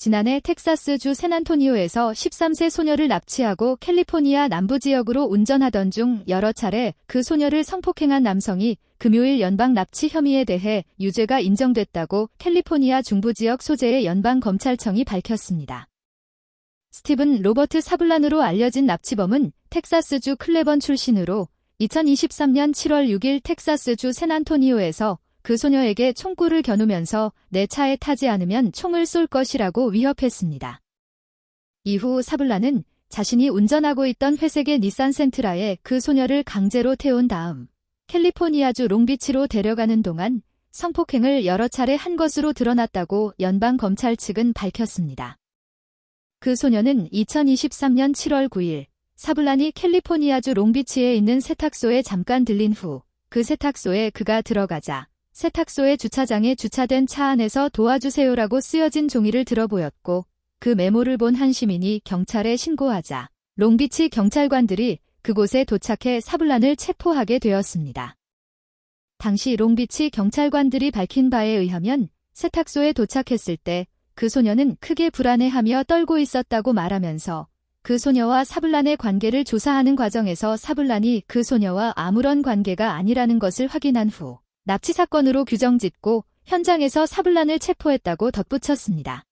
지난해 텍사스주 샌안토니오에서 13세 소녀를 납치하고 캘리포니아 남부지역으로 운전하던 중 여러 차례 그 소녀를 성폭행한 남성이 금요일 연방 납치 혐의에 대해 유죄가 인정됐다고 캘리포니아 중부지역 소재의 연방검찰청이 밝혔습니다. 스티븐 로버트 사블란으로 알려진 납치범은 텍사스주 클레번 출신으로 2023년 7월 6일 텍사스주 샌안토니오에서 그 소녀에게 총구를 겨누면서 내 차에 타지 않으면 총을 쏠 것이라고 위협했습니다. 이후 사블란은 자신이 운전하고 있던 회색의 닛산 센트라에 그 소녀를 강제로 태운 다음 캘리포니아주 롱비치로 데려가는 동안 성폭행을 여러 차례 한 것으로 드러났다고 연방검찰 측은 밝혔습니다. 그 소녀는 2023년 7월 9일 사블란이 캘리포니아주 롱비치에 있는 세탁소에 잠깐 들린 후 그 세탁소에 그가 들어가자 세탁소의 주차장에 주차된 차 안에서 도와주세요라고 쓰여진 종이를 들어보였고 그 메모를 본 한 시민이 경찰에 신고하자 롱비치 경찰관들이 그곳에 도착해 사블란을 체포하게 되었습니다. 당시 롱비치 경찰관들이 밝힌 바에 의하면 세탁소에 도착했을 때 그 소녀는 크게 불안해하며 떨고 있었다고 말하면서 그 소녀와 사블란의 관계를 조사하는 과정에서 사블란이 그 소녀와 아무런 관계가 아니라는 것을 확인한 후 납치 사건으로 규정짓고 현장에서 사블란을 체포했다고 덧붙였습니다.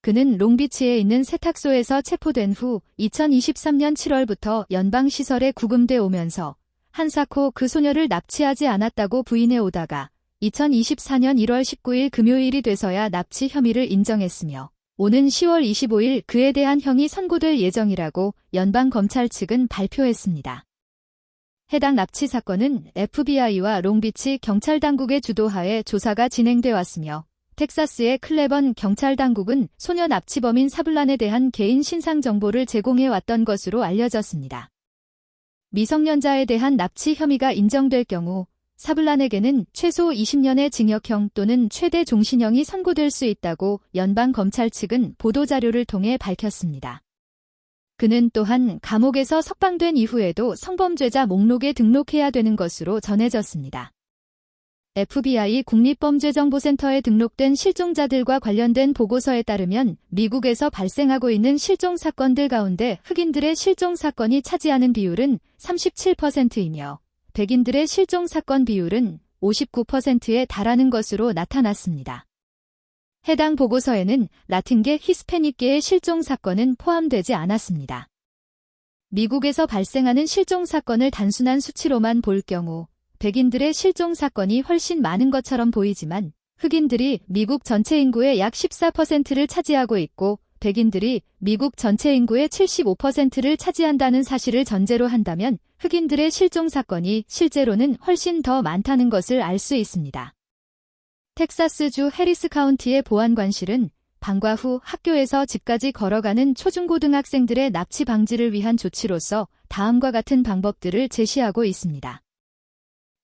그는 롱비치에 있는 세탁소에서 체포된 후 2023년 7월부터 연방시설에 구금돼 오면서 한사코 그 소녀를 납치하지 않았다고 부인해 오다가 2024년 1월 19일 금요일이 돼서야 납치 혐의를 인정했으며 오는 10월 25일 그에 대한 형이 선고될 예정이라고 연방검찰 측은 발표했습니다. 해당 납치 사건은 FBI와 롱비치 경찰당국의 주도하에 조사가 진행돼 왔으며 텍사스의 클레번 경찰당국은 소녀 납치범인 사블란에 대한 개인 신상 정보를 제공해 왔던 것으로 알려졌습니다. 미성년자에 대한 납치 혐의가 인정될 경우 사블란에게는 최소 20년의 징역형 또는 최대 종신형이 선고될 수 있다고 연방검찰 측은 보도자료를 통해 밝혔습니다. 그는 또한 감옥에서 석방된 이후에도 성범죄자 목록에 등록해야 되는 것으로 전해졌습니다. FBI 국립범죄정보센터에 등록된 실종자들과 관련된 보고서에 따르면 미국에서 발생하고 있는 실종 사건들 가운데 흑인들의 실종 사건이 차지하는 비율은 37%이며 백인들의 실종 사건 비율은 59%에 달하는 것으로 나타났습니다. 해당 보고서에는 라틴계 히스패닉계의 실종 사건은 포함되지 않았습니다. 미국에서 발생하는 실종 사건을 단순한 수치로만 볼 경우 백인들의 실종 사건이 훨씬 많은 것처럼 보이지만 흑인들이 미국 전체 인구의 약 14%를 차지하고 있고 백인들이 미국 전체 인구의 75%를 차지한다는 사실을 전제로 한다면 흑인들의 실종 사건이 실제로는 훨씬 더 많다는 것을 알 수 있습니다. 텍사스주 해리스 카운티의 보안관실은 방과 후 학교에서 집까지 걸어가는 초중고등학생들의 납치 방지를 위한 조치로서 다음과 같은 방법들을 제시하고 있습니다.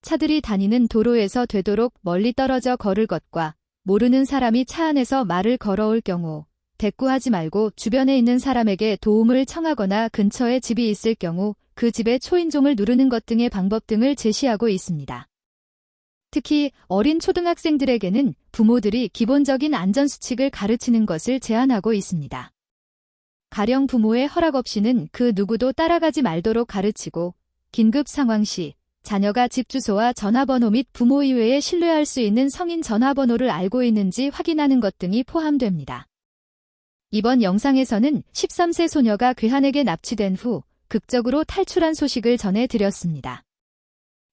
차들이 다니는 도로에서 되도록 멀리 떨어져 걸을 것과 모르는 사람이 차 안에서 말을 걸어올 경우 대꾸하지 말고 주변에 있는 사람에게 도움을 청하거나 근처에 집이 있을 경우 그 집의 초인종을 누르는 것 등의 방법 등을 제시하고 있습니다. 특히 어린 초등학생들에게는 부모들이 기본적인 안전수칙을 가르치는 것을 제안하고 있습니다. 가령 부모의 허락 없이는 그 누구도 따라가지 말도록 가르치고 긴급 상황 시 자녀가 집 주소와 전화번호 및 부모 이외에 신뢰할 수 있는 성인 전화번호를 알고 있는지 확인하는 것 등이 포함됩니다. 이번 영상에서는 13세 소녀가 괴한에게 납치된 후 극적으로 탈출한 소식을 전해드렸습니다.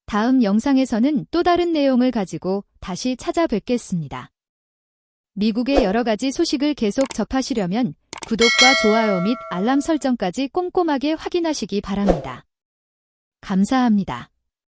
다음 영상에서는 또 다른 내용을 가지고 다시 찾아뵙겠습니다. 미국의 여러 가지 소식을 계속 접하시려면 구독과 좋아요 및 알람 설정까지 꼼꼼하게 확인하시기 바랍니다. 감사합니다.